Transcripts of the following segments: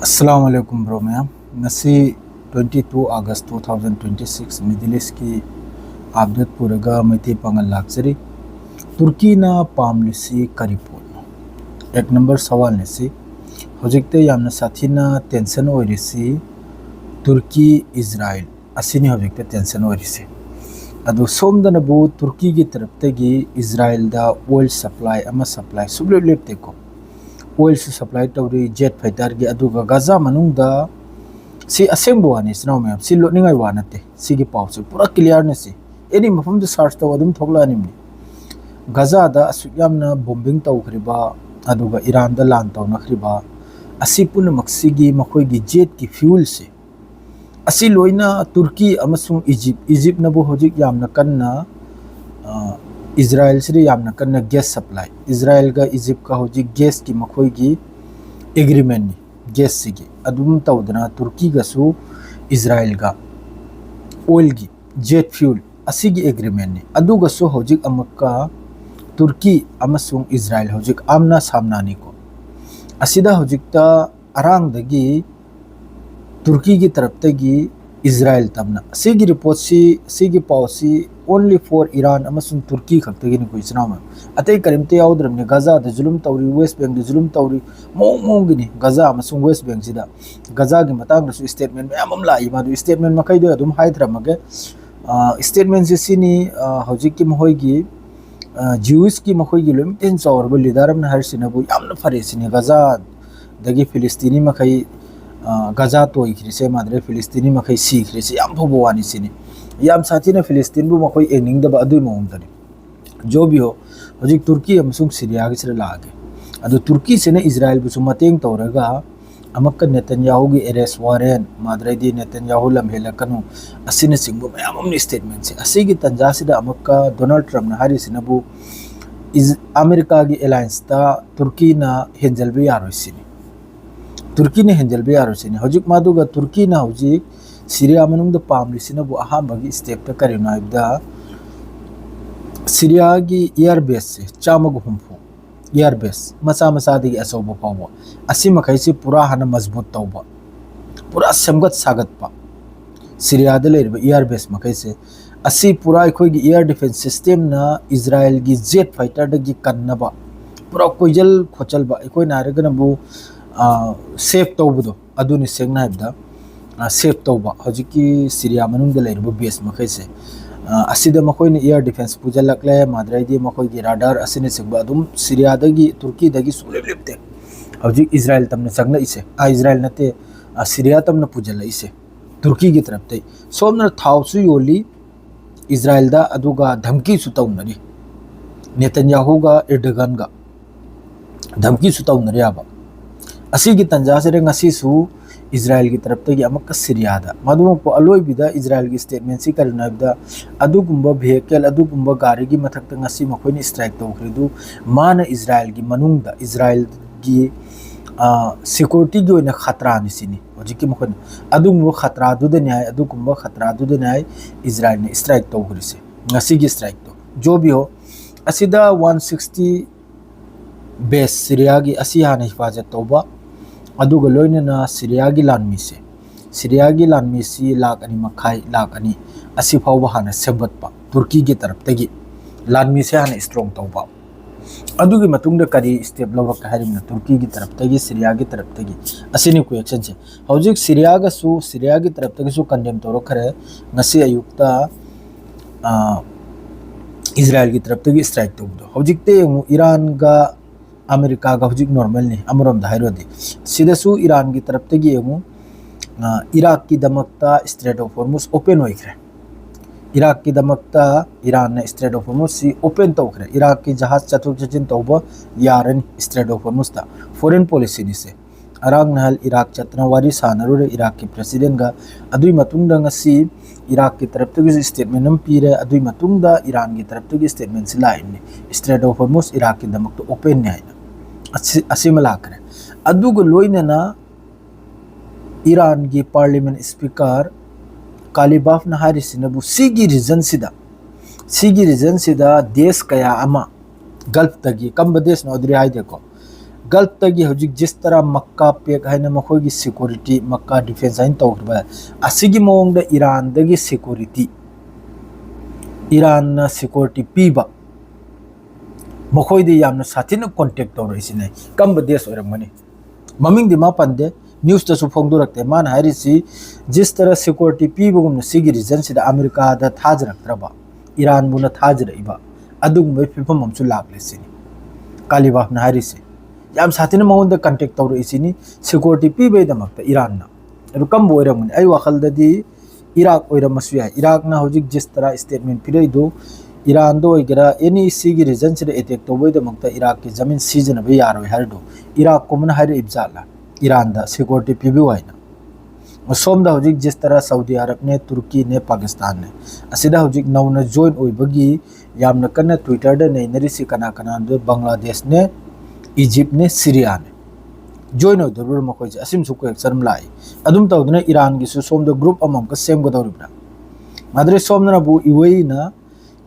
अस्सलाम वालेकुम bro ma'am ngasi 22 August 2026 Middle East की अपडेट पुरगा मैथी पंगल लाक्चरी तुर्की ना पामलिसी करीपोन एक नंबर सवाल नेसी हजिकते यामना साथीना टेंशन ओइरिसी तुर्की इजराइल असिनी हजिकते टेंशन ओइरिसी अदु सोमदनबु तुर्की की तरफतेगी इजराइल दा ऑयल सप्लाई अमा सप्लाई सुबले लेप्तेको ऑयल से सप्लाई तौरी जेट फाइटर की अदुगा गाजा मनुंगदा सी असेंबो वानी स्नो मैम सी लोनिंगाई वानते सी की पाउ से पूरा क्लियर ने सी एनी मफम द सर्च तो अदुम थोगला निमनी गाजा दा असुयामना बॉम्बिंग तौखरिबा अदुगा ईरान दा लान तौ नखरिबा असी पुन मक्सीगी मखोई की जेट की फ्यूल से असी लोइना तुर्की अमसुंग इजिप्ट नबु होजिक यामना कन्ना इजराइल से यामना कन्ना गैस सप्लाई इजराइल का इजिप्ट का होजी गैस की मखोई की एग्रीमेंट नि गैस सिगी अदुम तौदना तुर्की गसु इजराइल का ऑयल की जेट फ्यूल असिगी एग्रीमेंट नि अदुगसु होजिक अमक्का तुर्की अमसुंग इजराइल होजिक आमना सामनानी को असिदा होजिकता अरांगदगी तुर्की की तरफ तगी इजराइल तमना सिगी रिपोर्ट सिगी पाउसी ओनली फॉर ईरान अमसुंग तुर्की खक्तगी नि कोई सनाम अतै करिमते याउद्रम ने गाजा द जुलुम तौरी वेस्ट बैंक द जुलुम तौरी मोंग नि गाजा अमसुंग वेस्ट बैंक सिदा गाजा की मतांग रसु स्टेटमेंट मैम अम लाई मादु स्टेटमेंट मखै दो अदुम हाइद्रमगे स्टेटमेंट से सिनी हौजिक की महोइगी ज्यूस की मखोइगी लोमतेन चौरबो लिदारम न हरसिनबु यामना फरे सिनी गाजा दगी फिलिस्तीनी मखै गाजा तो इखरिसे माद्रे फिलिस्तीनी मखै सीखरिसे याम भोबवानी सिनी याम साथीना फिलिस्तीन बु मखोई एनिंग दबा अदुई मोंगदनी जो भी हो हजिक तुर्की अमसुंग सीरिया के सिर लागे अदु तुर्की से ने इजराइल बु मतेंग तौरगा अमक्का नेतन्याहु की अरेस्ट वारेंट माद्रेदी नेतन्याहु लमहेलकनु असिने सिंगबु मयाम अमनि स्टेटमेंट से असिगी तंजा सिदा अमक्का डोनाल्ड ट्रम्प न हारिसिनबु इज अमेरिका की अलायंस ता तुर्की ना हेंजलबे यारोसिनी तुर्की ने हेंजलबे यारोसिनी हजिक मादुगा तुर्की ना हजिक सीरिया मनुंग द पामलिसिनबु अहामबगी स्टेप ता करिनाइबदा सीरिया की एयर बेस से चामग हुंफु एयर बेस मसा मसा दगी असौबो पावो असी मखैसी पूरा हन मजबूत तौबा पूरा समगत सागत पा सीरिया द लेरबा एयर बेस मखैसे असी पूरा अखोई की एयर डिफेंस सिस्टम ना इजराइल की जेट फाइटर दगी कन्नबा पूरा कोइजल खोचल बा अखोई नारगनबु सेफ तौबदो अदुनि सेंगना हाइबदा सेफ तौबा हजिकी सीरिया मनुंग द लेरबा बेस मखैसे असिदा मखोइन एयर डिफेंस पुजलकले माद्राइदी मखोइ की राडार असिने सिगबा अदुम सीरिया दगी तुर्की दगी सुलेबलेबते हजिक इजराइल तमने संगना इसे इजराइल नते सीरिया तमने पुजल इसे तुर्की की तरफ ते सोमना थाउसु योली इजराइल दा अदुगा धमकी सुतौनरी नेतन्याहु गा एर्डोगन गा धमकी सुतौनरी आबा असी की तंजा से ngasisu इजराइल की तरफ तगी अमक सीरिया दा मदुम को अलोय बिदा इजराइल की स्टेटमेंट सी करनाइबदा अदुगुंबा भेहिकल अदुगुंबा गाड़ी की मथक ngasi मखोइनि स्ट्राइक तौखरिदु मान इजराइल की मनुंग दा इजराइल की सिक्योरिटी की ओइना खतरा निसिनी हजिकी मखोन अदुगुंबा खतरा दुदे न्याय अदुगुंबा खतरा दुदे न्याय इजराइल ने स्ट्राइक तौखरिसे ngasi की स्ट्राइक तो जो भी हो असिदा 160 बेस सीरिया की असी हाना हिफाजत तौबा अदुगा लोइनना सीरिया की लानमी सी लाख अनि मखाई लाख अनि असी फावबा हाना सेबतपा तुर्की की तरफ तगी लानमी से हाना स्ट्रॉन्ग तौबा अदुगी मतुंगदा करी स्टेप लवक हारिमना तुर्की की तरफ तगी सीरिया की तरफ तगी असिनि को एक्शन से हौजिक सीरिया की तरफ तगी सु कंडेम तौरो खरे ngasi अयुक्ता इजराइल की तरफ तगी स्ट्राइक तौबदो हौजिकते ईरान का अमेरिका का हजिक नॉर्मल ने अमरम धाइरोदी सिदसु ईरान की तरफ तगी एमु इराक की दमकता स्ट्रेट ऑफ हॉर्मुज ओपन होइखरे इराक की दमकता ईरान ने स्ट्रेट ऑफ हॉर्मुज सी ओपन तौखरे इराक की जहाज चतुर चचिन तौबा यारन स्ट्रेट ऑफ हॉर्मुज ता फॉरेन पॉलिसी निसे अरांग नहल इराक चतनावारी सानरुरे इराक की प्रेसिडेंट गा अदुई मतुंग ngasi इराक की तरफ तगी स्टेटमेंट नम पीरे अदुई मतुंग दा ईरान की तरफ तगी स्टेटमेंट से लाइने स्ट्रेट ऑफ हॉर्मुज इराक की दमकता ओपन ने है असिमलाकरे अदुग लोइनना ईरान की पार्लियामेंट स्पीकर कालिबाफ न हारिसिनबु सिगी रीजन सिदा देश कया अमा गल्फ तगी कम देश नोदरी हाइदेको गल्फ तगी हजिक जिस तरह मक्का पेक है मखोगी सिक्योरिटी मक्का डिफेंस है तौरबा असिगी मोंग द ईरान दगी सिक्योरिटी ईरान सिक्योरिटी पीबा मखोइदी यामना साथिन कांटेक्ट तौर इसिने कम देश ओरमनी ममिंग दिमा पंदे न्यूज़ तसु फोंदोरक्ते मान हारिसी जिस तरह सिक्योरिटी पीबगुम सिगी रीजन सिदा अमेरिका दा थाजरक्त्रबा ईरान बुना थाजरइबा अदुगुम फिल्म हमसु लागलेसिनी कालीबाफ ना हारिसी याम साथिन मौन द कांटेक्ट तौर इसिनी सिक्योरिटी पीबे दमक्ता ईरान ना अरु कम बोइरमनी आई वखलददी इराक ओइरमसु याय इराक ना होजिक जिस तरह स्टेटमेंट पिरैदो ईरान दो ओइगरा एनी सिगी रीजन सिदा अटैक तौबोय दमक्ता इराक की जमीन सीजनबे यारोय हरदो इराक को मन हारि इब्जाला ईरान दा सिक्योरिटी पीबी वाइना सोम दा होजिक जिस तरह सऊदी अरब ने तुर्की ने पाकिस्तान ने असिदा होजिक नौना जॉइन ओइबगी यामना कन्ना ट्विटर दा नैनरिसी कना कना दो बांग्लादेश ने इजिप्ट ने सीरिया ने जॉइन ओइदोर मखोय असिम सुको एक्सरम लाई अदुम तौदना ईरान की सु सोम दा ग्रुप अमम का सेम गदौरिब्रा माद्रे सोम ना बु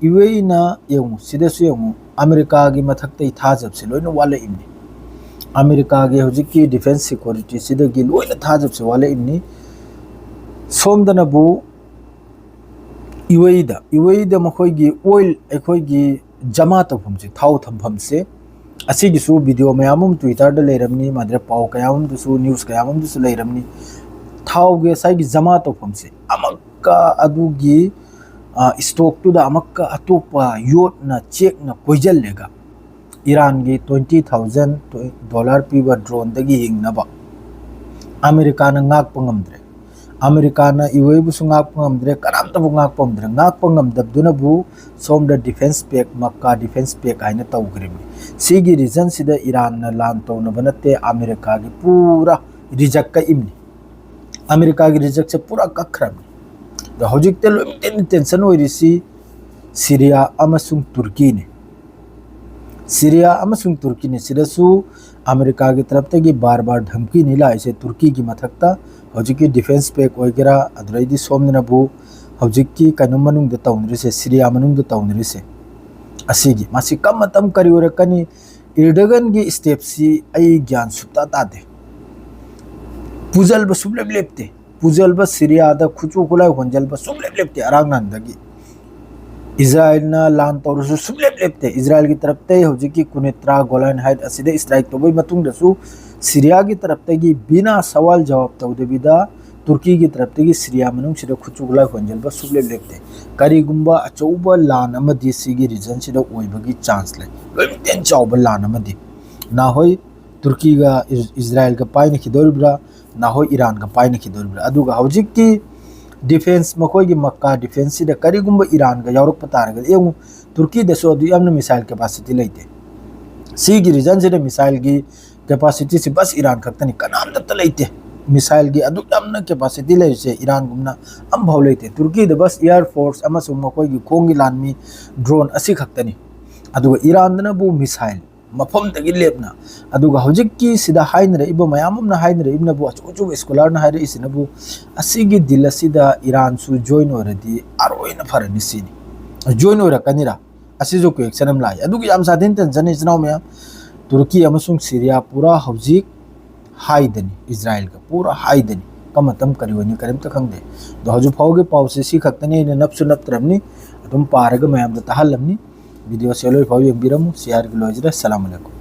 इवेना यमु सिदेसु यमु अमेरिका की मथक्ता इथाजब से लोइना वाले इमनी अमेरिका के होजिक की डिफेंस सिक्योरिटी सिदगी लोइना थाजब से वाले इमनी सोमदना बु इवेदा मखोयगी ऑयल अखोयगी जमा तौफम से थाव थंफम से असिगिसु वीडियो मयामुम ट्विटर दा लेरमनी माद्रे पाव कयामुम दुसु न्यूज़ कयामुम दुसु लेरमनी थाव गे साइगी जमा तौफम से अमक्का अदुगी स्टॉक टू दा अमक्का अतोपा योट ना चेक ना कोइजल लेगा ईरान की $20,000 पीबा ड्रोन दगी हिंगनबा अमेरिका ना ngaakpa ngamdre अमेरिका ना इवेबुसु ngaakpa ngamdre karamtabu ngaakpa ngamdre ngaakpa ngamdabduna bu somda defence pact मक्का डिफेंस पैक आइना तौग्रिमि सिगी रीजन सिदा ईरान ना लान तौना बनते अमेरिका की पूरा रिजेक्ट का इमनी अमेरिका की रिजेक्ट से पूरा कखरमि द होजिकते लोइम टेंशन होइरिसी सीरिया अमसुंग तुर्की ने सीरिया अमसुंग तुर्की ने सिरसु अमेरिका की तरफ तक बार बार धमकी नीला ऐसे तुर्की की मथक्ता हौजिकी डिफेंस पैक वगैरह अदरैदी सोमनबु हौजिकी कनु मनुंग द तौनरिसे सीरिया मनुंग द तौनरिसे असिगी मासी कम मतम करी ओरकनी इर्डगन की स्टेप सी आई ज्ञान सुता तादे पुजल बसुबले लेपते पुजल बस सीरिया दा खुचु खुला होंजल बस सुबले लेपते अरांग नंदगी इजराइल ना लान तौरसु सुबले लेपते इजराइल की तरफ ते हौजिकी कुनेत्रा गोलान हाइट असिदे स्ट्राइक तोबई मतुंग दसु सीरिया की तरफ तगी बिना सवाल जवाब तौदेबिदा तुर्की की तरफ तगी सीरिया मनुंग सिदा खुचुगला होंजल बस सुबले लेपते करीगुंबा अचौबा लान अमदी सिगी रीजन सिदा ओइबगी चांस ले लोइम चौबा लान अमदी ना होय तुर्की गा इजराइल का पाइन खिदोरब्रा ना होय ईरान का पाइन खिदोरब्रा अदुगा हौजिकी डिफेंस मखोगी मक्का डिफेंस सिदा करीगुंबा ईरान का यावरक पतारगा एउ तुर्की दसो अदु यामना मिसाइल कैपेसिटी लेते सिगी रीजन सिदा मिसाइल की कैपेसिटी से बस ईरान खक्तनी कनाम दत्त लेते मिसाइल की अदु यामना कैपेसिटी लेसे ईरान गुमना अम भाव लेते तुर्की द बस एयर फोर्स अमसु मखोगी खोंगी लानमी ड्रोन असि खक्तनी अदुगा ईरान दना बु मिसाइल मफम तगी लेपना अदुगा हौजिकी सिदा हाइनरे इबो मयामना हाइनरे इबना बु अचुचु स्कॉलर ना हाइरे इसिनबु असिगी दिल सिदा ईरान सु जॉइन ओरदी आरोइन फरनि सिनी जॉइन ओरकनिरा असिजो को एक्सनम लाई अदुगी याम सादिन टेंशन इजनाव में तुर्की अमसुंग सीरिया पूरा हौजिक हाइदनी इजराइल का पूरा हाइदनी कमतम करिवनी करिम त खंगदे दो हजु फावगे पावसे सी खक्तनी ने नफ्सु नफ्तरमनी तुम पारग मयाम द तहलमनी वीडियो से लोई फाव यंग बिरमु शेयर की लोजरा अस्सलाम वालेकुम।